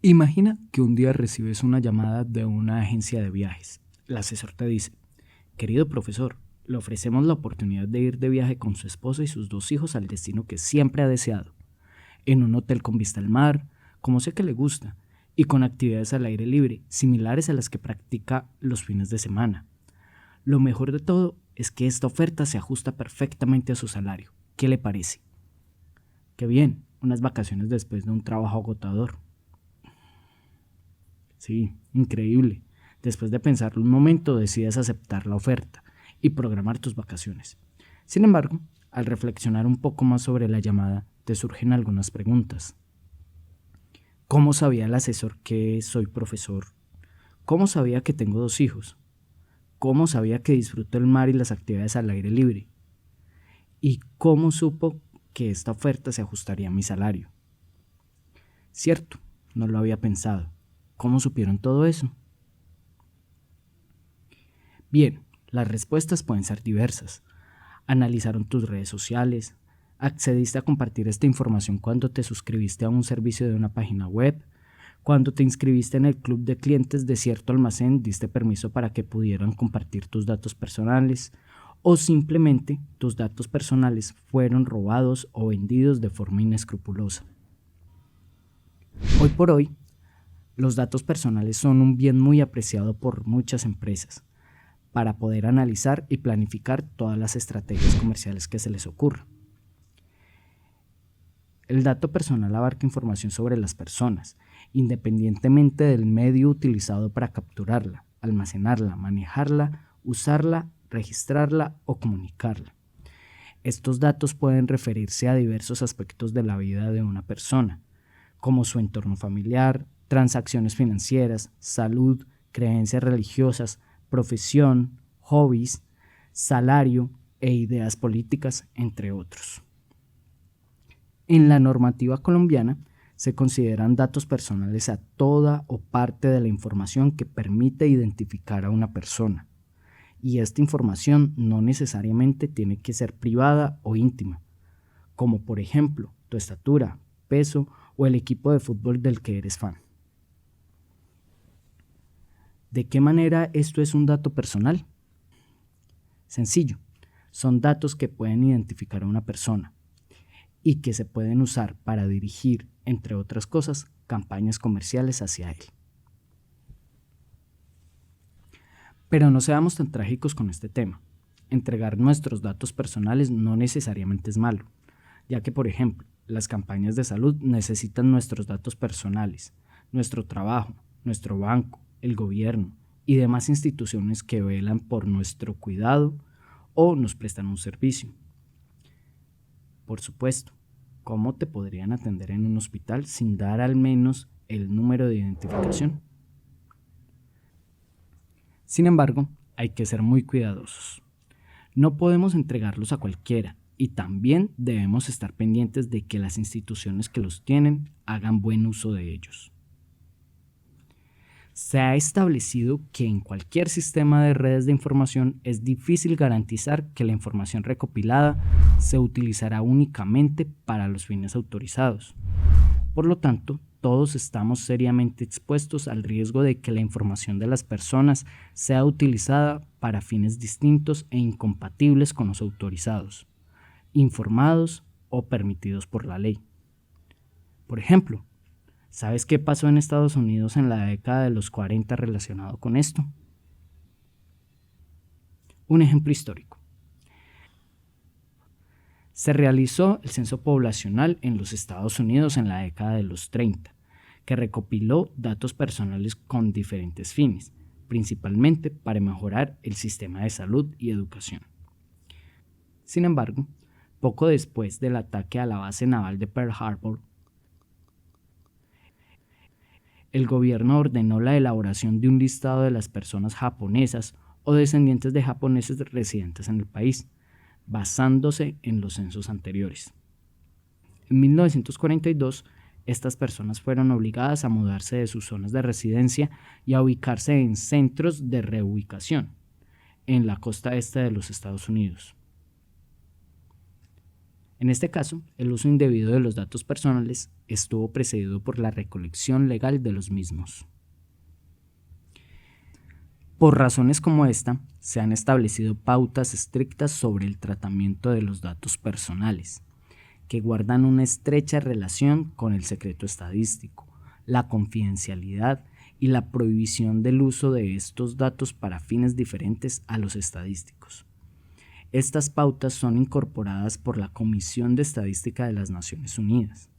Imagina que un día recibes una llamada de una agencia de viajes. El asesor te dice: querido profesor, le ofrecemos la oportunidad de ir de viaje con su esposa y sus 2 hijos al destino que siempre ha deseado, en un hotel con vista al mar, como sé que le gusta, y con actividades al aire libre, similares a las que practica los fines de semana. Lo mejor de todo es que esta oferta se ajusta perfectamente a su salario. ¿Qué le parece? Qué bien, unas vacaciones después de un trabajo agotador. Sí, increíble. Después de pensarlo un momento, decides aceptar la oferta y programar tus vacaciones. Sin embargo, al reflexionar un poco más sobre la llamada, te surgen algunas preguntas. ¿Cómo sabía el asesor que soy profesor? ¿Cómo sabía que tengo 2 hijos? ¿Cómo sabía que disfruto el mar y las actividades al aire libre? ¿Y cómo supo que esta oferta se ajustaría a mi salario? Cierto, no lo había pensado. ¿Cómo supieron todo eso? Bien, las respuestas pueden ser diversas. Analizaron tus redes sociales, accediste a compartir esta información cuando te suscribiste a un servicio de una página web, cuando te inscribiste en el club de clientes de cierto almacén, diste permiso para que pudieran compartir tus datos personales, o simplemente tus datos personales fueron robados o vendidos de forma inescrupulosa. Hoy por hoy, los datos personales son un bien muy apreciado por muchas empresas para poder analizar y planificar todas las estrategias comerciales que se les ocurra. El dato personal abarca información sobre las personas, independientemente del medio utilizado para capturarla, almacenarla, manejarla, usarla, registrarla o comunicarla. Estos datos pueden referirse a diversos aspectos de la vida de una persona, como su entorno familiar, transacciones financieras, salud, creencias religiosas, profesión, hobbies, salario e ideas políticas, entre otros. En la normativa colombiana se consideran datos personales a toda o parte de la información que permite identificar a una persona, y esta información no necesariamente tiene que ser privada o íntima, como por ejemplo tu estatura, peso o el equipo de fútbol del que eres fan. ¿De qué manera esto es un dato personal? Sencillo, son datos que pueden identificar a una persona y que se pueden usar para dirigir, entre otras cosas, campañas comerciales hacia él. Pero no seamos tan trágicos con este tema. Entregar nuestros datos personales no necesariamente es malo, ya que, por ejemplo, las campañas de salud necesitan nuestros datos personales, nuestro trabajo, nuestro banco, el gobierno y demás instituciones que velan por nuestro cuidado o nos prestan un servicio. Por supuesto, ¿cómo te podrían atender en un hospital sin dar al menos el número de identificación? Sin embargo, hay que ser muy cuidadosos. No podemos entregarlos a cualquiera y también debemos estar pendientes de que las instituciones que los tienen hagan buen uso de ellos. Se ha establecido que en cualquier sistema de redes de información es difícil garantizar que la información recopilada se utilizará únicamente para los fines autorizados. Por lo tanto, todos estamos seriamente expuestos al riesgo de que la información de las personas sea utilizada para fines distintos e incompatibles con los autorizados, informados o permitidos por la ley. Por ejemplo, ¿sabes qué pasó en Estados Unidos en la década de los 40 relacionado con esto? Un ejemplo histórico. Se realizó el censo poblacional en los Estados Unidos en la década de los 30, que recopiló datos personales con diferentes fines, principalmente para mejorar el sistema de salud y educación. Sin embargo, poco después del ataque a la base naval de Pearl Harbor, el gobierno ordenó la elaboración de un listado de las personas japonesas o descendientes de japoneses residentes en el país, basándose en los censos anteriores. En 1942, estas personas fueron obligadas a mudarse de sus zonas de residencia y a ubicarse en centros de reubicación en la costa este de los Estados Unidos. En este caso, el uso indebido de los datos personales estuvo precedido por la recolección legal de los mismos. Por razones como esta, se han establecido pautas estrictas sobre el tratamiento de los datos personales, que guardan una estrecha relación con el secreto estadístico, la confidencialidad y la prohibición del uso de estos datos para fines diferentes a los estadísticos. Estas pautas son incorporadas por la Comisión de Estadística de las Naciones Unidas,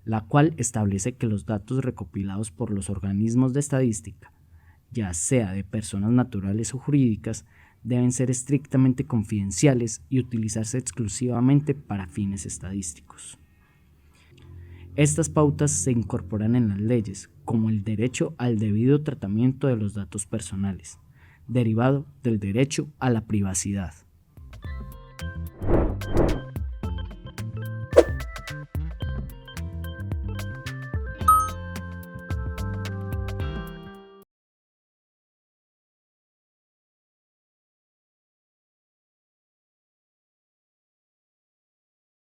la cual establece que los datos recopilados por los organismos de estadística, ya sea de personas naturales o jurídicas, deben ser estrictamente confidenciales y utilizarse exclusivamente para fines estadísticos. Estas pautas se incorporan en las leyes, como el derecho al debido tratamiento de los datos personales, derivado del derecho a la privacidad.